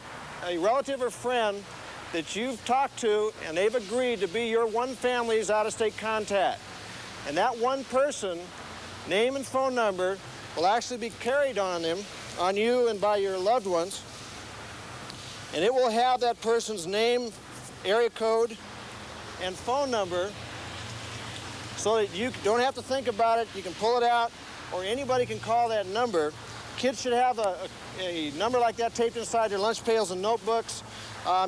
S2: relative or friend that you've talked to, and they've agreed to be your one family's out-of-state contact. And that one person, name and phone number, will actually be carried on them, on you and by your loved ones. And it will have that person's name, area code, and phone number, so that you don't have to think about it. You can pull it out, or anybody can call that number. Kids should have a number like that taped inside their lunch pails and notebooks.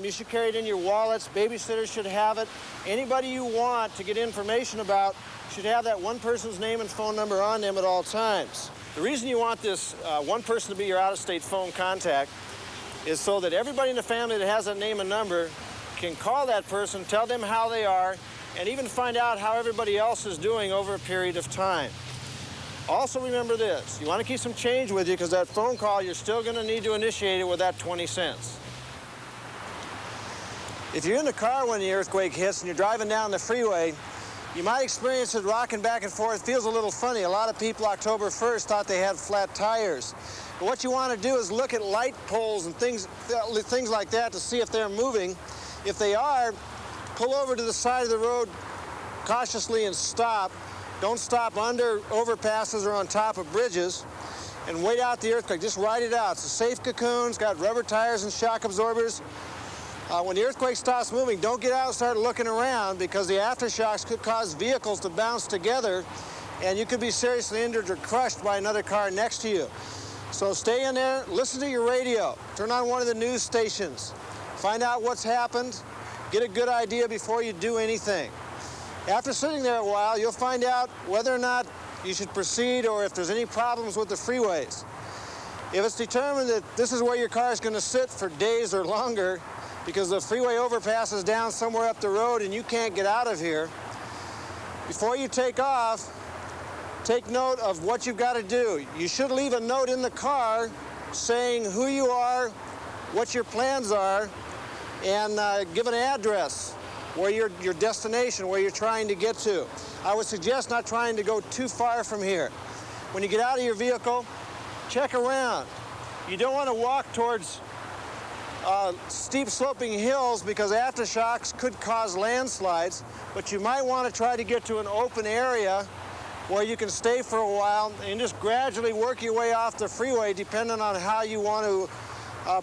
S2: You should carry it in your wallets. Babysitters should have it. Anybody you want to get information about should have that one person's name and phone number on them at all times. The reason you want this one person to be your out-of-state phone contact is so that everybody in the family that has that name and number can call that person, tell them how they are, and even find out how everybody else is doing over a period of time. Also remember this, you want to keep some change with you, because that phone call, you're still going to need to initiate it with that 20 cents. If you're in the car when the earthquake hits and you're driving down the freeway, you might experience it rocking back and forth. It feels a little funny. A lot of people October 1st thought they had flat tires. But what you want to do is look at light poles and things like that to see if they're moving. If they are, pull over to the side of the road cautiously and stop. Don't stop under overpasses or on top of bridges, and wait out the earthquake. Just ride it out. It's a safe cocoon. It's got rubber tires and shock absorbers. When the earthquake stops moving, don't get out and start looking around, because the aftershocks could cause vehicles to bounce together, and you could be seriously injured or crushed by another car next to you. So stay in there, listen to your radio, turn on one of the news stations, find out what's happened, get a good idea before you do anything. After sitting there a while, you'll find out whether or not you should proceed or if there's any problems with the freeways. If it's determined that this is where your car is going to sit for days or longer because the freeway overpass is down somewhere up the road and you can't get out of here, before you take off, take note of what you've got to do. You should leave a note in the car saying who you are, what your plans are, and give an address where your destination, where you're trying to get to. I would suggest not trying to go too far from here. When you get out of your vehicle, check around. You don't want to walk towards steep sloping hills because aftershocks could cause landslides, but you might want to try to get to an open area where you can stay for a while and just gradually work your way off the freeway depending on how you want to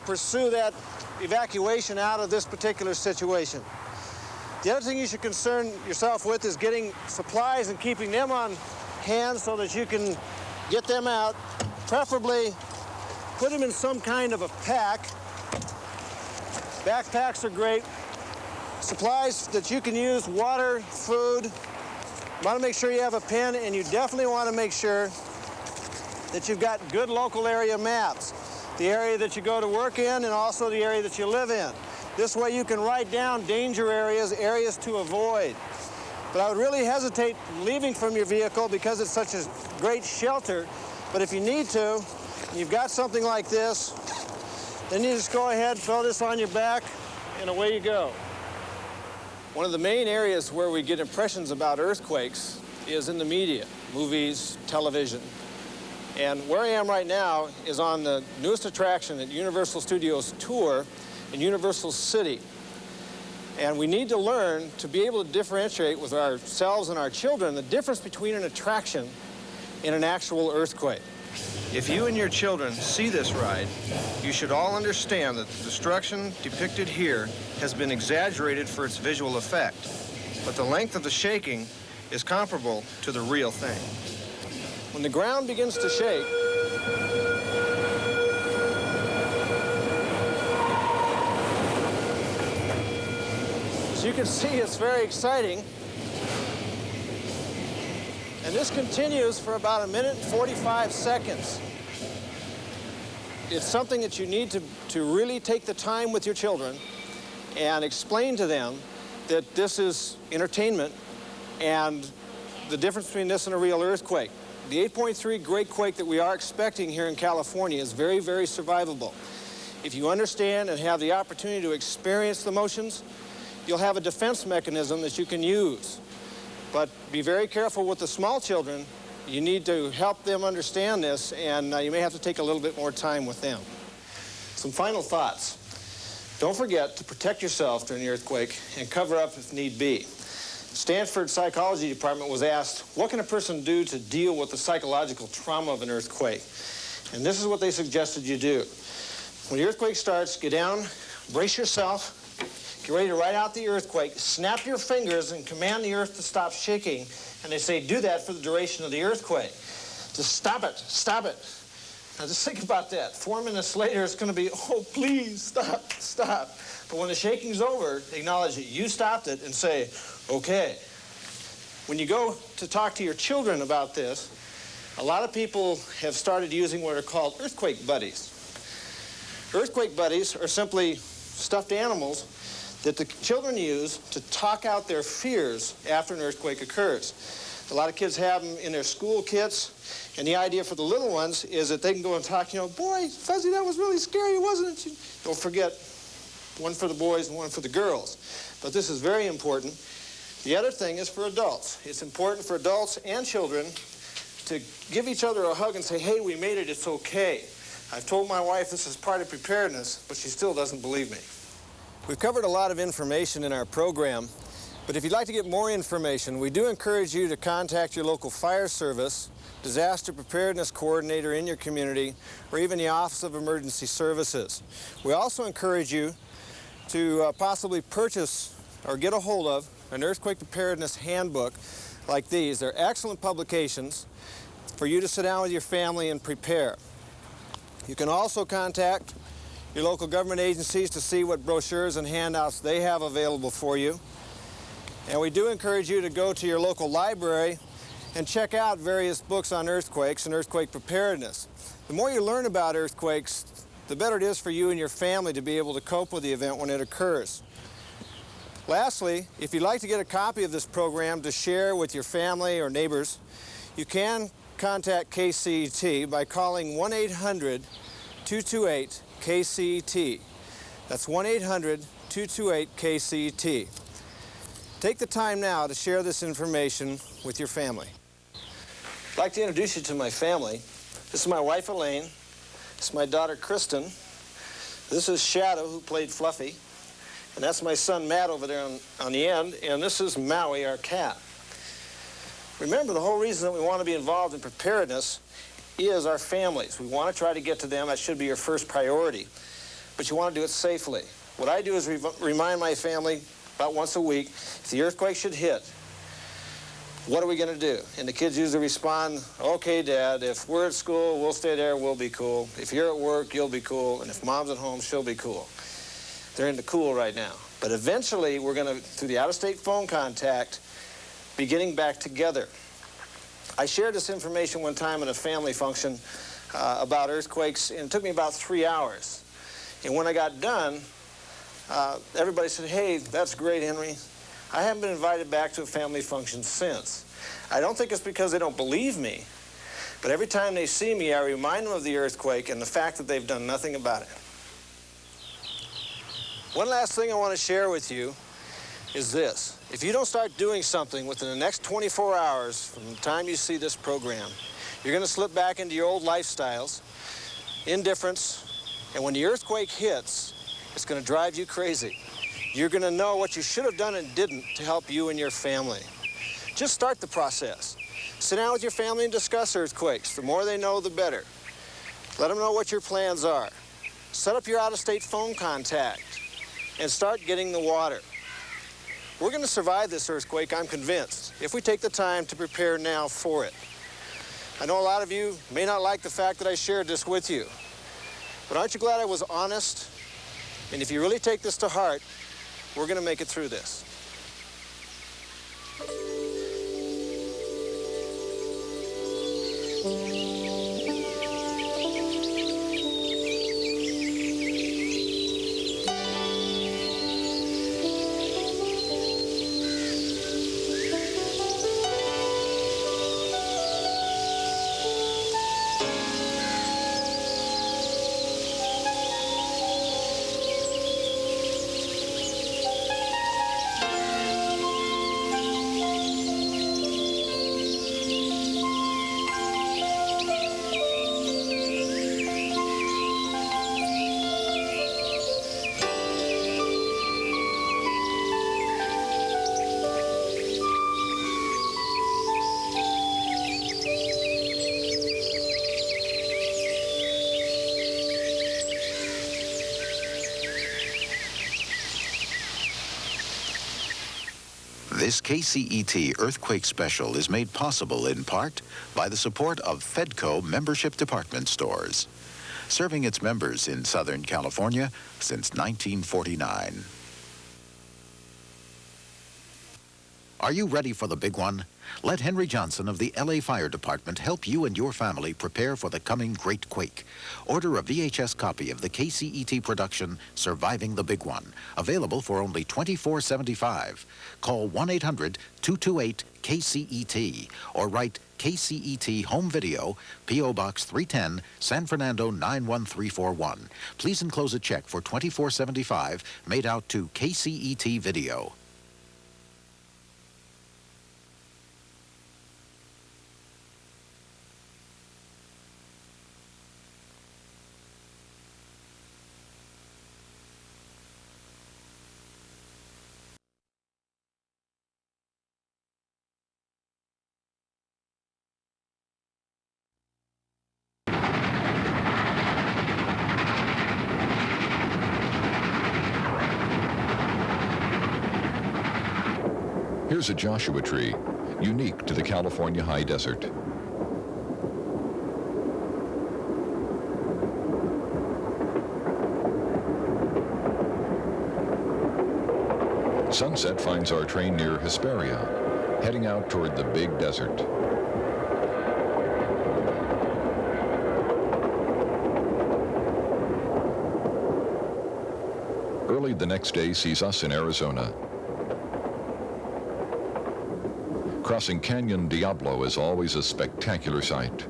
S2: pursue that evacuation out of this particular situation. The other thing you should concern yourself with is getting supplies and keeping them on hand so that you can get them out. Preferably put them in some kind of a pack. Backpacks are great. Supplies that you can use, water, food. You want to make sure you have a pen, and you definitely want to make sure that you've got good local area maps. The area that you go to work in and also the area that you live in. This way you can write down danger areas, areas to avoid. But I would really hesitate leaving from your vehicle because it's such a great shelter. But if you need to, and you've got something like this, then you just go ahead, throw this on your back, and away you go. One of the main areas where we get impressions about earthquakes is in the media, movies, television. And where I am right now is on the newest attraction at Universal Studios Tour in Universal City. And we need to learn to be able to differentiate with ourselves and our children the difference between an attraction and an actual earthquake. If you and your children see this ride, you should all understand that the destruction depicted here has been exaggerated for its visual effect, but the length of the shaking is comparable to the real thing. When the ground begins to shake, as you can see, it's very exciting. And this continues for about 1 minute and 45 seconds. It's something that you need to really take the time with your children and explain to them that this is entertainment and the difference between this and a real earthquake. The 8.3 great quake that we are expecting here in California is very, very survivable. If you understand and have the opportunity to experience the motions, you'll have a defense mechanism that you can use. But be very careful with the small children. You need to help them understand this, and you may have to take a little bit more time with them. Some final thoughts. Don't forget to protect yourself during the earthquake and cover up if need be. Stanford Psychology Department was asked, what can a person do to deal with the psychological trauma of an earthquake? And this is what they suggested you do. When the earthquake starts, get down, brace yourself, get ready to ride out the earthquake, snap your fingers and command the earth to stop shaking. And they say do that for the duration of the earthquake. Just stop it, stop it. Now just think about that. 4 minutes later, it's going to be, oh, please, stop, stop. But when the shaking's over, acknowledge that you stopped it and say, okay. When you go to talk to your children about this, a lot of people have started using what are called earthquake buddies. Earthquake buddies are simply stuffed animals that the children use to talk out their fears after an earthquake occurs. A lot of kids have them in their school kits, and the idea for the little ones is that they can go and talk, you know, boy, Fuzzy, that was really scary, wasn't it? Don't forget, one for the boys and one for the girls. But this is very important. The other thing is for adults. It's important for adults and children to give each other a hug and say, hey, we made it, it's okay. I've told my wife this is part of preparedness, but she still doesn't believe me. We've covered a lot of information in our program, but if you'd like to get more information, we do encourage you to contact your local fire service, disaster preparedness coordinator in your community, or even the Office of Emergency Services. We also encourage you to possibly purchase or get a hold of an earthquake preparedness handbook like these. They're excellent publications for you to sit down with your family and prepare. You can also contact your local government agencies to see what brochures and handouts they have available for you. And we do encourage you to go to your local library and check out various books on earthquakes and earthquake preparedness. The more you learn about earthquakes, the better it is for you and your family to be able to cope with the event when it occurs. Lastly, if you'd like to get a copy of this program to share with your family or neighbors, you can contact KCET by calling 1-800-228-KCET. That's 1-800-228-KCET. Take the time now to share this information with your family. I'd like to introduce you to my family. This is my wife, Elaine. This is my daughter, Kristen. This is Shadow, who played Fluffy. And that's my son, Matt, over there on the end. And this is Maui, our cat. Remember, the whole reason that we want to be involved in preparedness is our families. We want to try to get to them. That should be your first priority. But you want to do it safely. What I do is remind my family about once a week, if the earthquake should hit, what are we going to do? And the kids usually respond, okay, Dad, if we're at school, we'll stay there, we'll be cool. If you're at work, you'll be cool. And if Mom's at home, she'll be cool. They're into cool right now. But eventually, we're going to, through the out-of-state phone contact, be getting back together. I shared this information one time at a family function about earthquakes, and it took me about 3 hours. And when I got done, everybody said, hey, that's great, Henry. I haven't been invited back to a family function since. I don't think it's because they don't believe me, but every time they see me, I remind them of the earthquake and the fact that they've done nothing about it. One last thing I want to share with you is this. If you don't start doing something within the next 24 hours from the time you see this program, you're going to slip back into your old lifestyles, indifference, and when the earthquake hits, it's going to drive you crazy. You're going to know what you should have done and didn't to help you and your family. Just start the process. Sit down with your family and discuss earthquakes. The more they know, the better. Let them know what your plans are. Set up your out-of-state phone contact and start getting the water. We're going to survive this earthquake, I'm convinced, if we take the time to prepare now for it. I know a lot of you may not like the fact that I shared this with you, but aren't you glad I was honest? And if you really take this to heart, we're going to make it through this.
S1: This KCET Earthquake Special is made possible in part by the support of Fedco membership department stores, serving its members in Southern California since 1949. Are you ready for the big one? Let Henry Johnson of the LA Fire Department help you and your family prepare for the coming great quake. Order a VHS copy of the KCET production, Surviving the Big One, available for only $24.75. Call 1-800-228-KCET or write KCET Home Video, P.O. Box 310, San Fernando 91341. Please enclose a check for $24.75 made out to KCET Video.
S3: Here's a Joshua tree, unique to the California high desert. Sunset finds our train near Hesperia, heading out toward the big desert. Early the next day sees us in Arizona. Crossing Canyon Diablo is always a spectacular sight.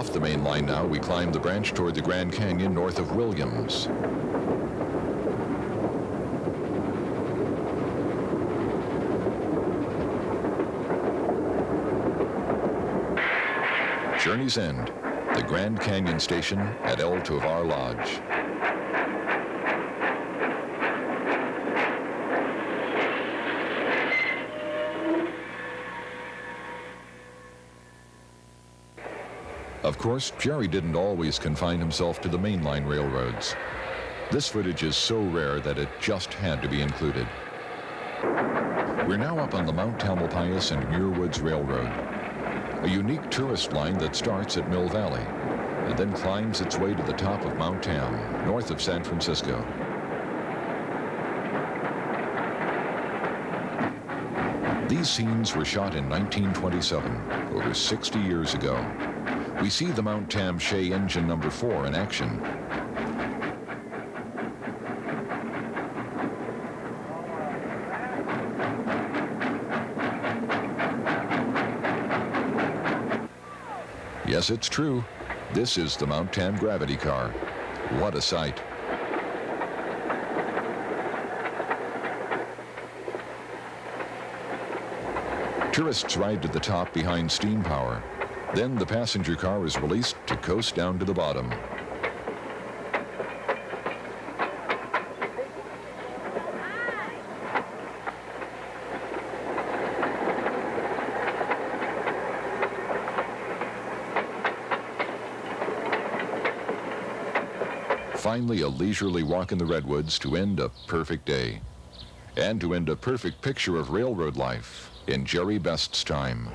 S3: Off the main line now, we climb the branch toward the Grand Canyon north of Williams. Journey's End, the Grand Canyon station at El Tovar Lodge. Of course, Jerry didn't always confine himself to the mainline railroads. This footage is so rare that it just had to be included. We're now up on the Mount Tamalpais and Muir Woods Railroad, a unique tourist line that starts at Mill Valley and then climbs its way to the top of Mount Tam, north of San Francisco. These scenes were shot in 1927, over 60 years ago. We see the Mount Tam Shea engine number 4 in action. Yes, it's true. This is the Mount Tam gravity car. What a sight. Tourists ride to the top behind steam power. Then the passenger car is released to coast down to the bottom. Finally, a leisurely walk in the redwoods to end a perfect day. And to end a perfect picture of railroad life in Jerry Best's time.